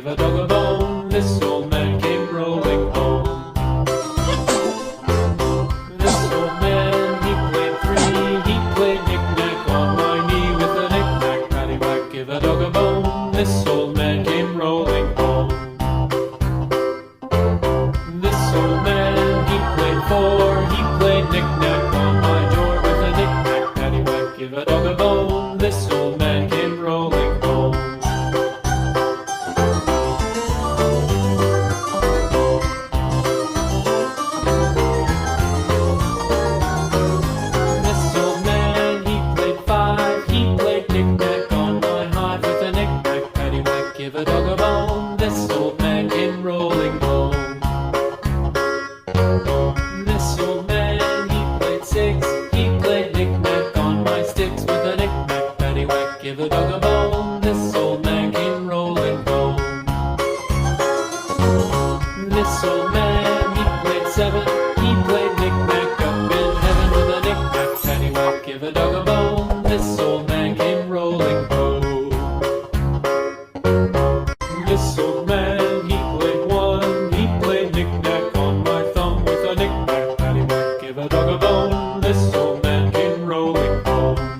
give a dog a bone. This old man came rolling home. This old man, he played three. He played knick-knack on my knee with a knick-knack, paddywhack, give a dog a bone. This old man came rolling home. This old man, he played four. He played knick-knack on my door with a knick-knack, paddywhack, give a dog a bone. This old man came rolling home. This old man, he played five. He played knick-knack on my hive with a knick-knack, paddywhack, give a dog a bone. This old man came rolling home. This old man, he played six. He played knick-knack on my sticks with a knick-knack, paddywhack, give a dog a bone. This old man came rolling home. This old man, he played seven. He played knick-knack up in heaven with a knick-knack, paddywhack, give a dog a bone. This old man came rolling home. This old man, he played one. He played knick-knack on my thumb with a knick-knack, paddywhack, give a dog a bone. This old man came rolling home.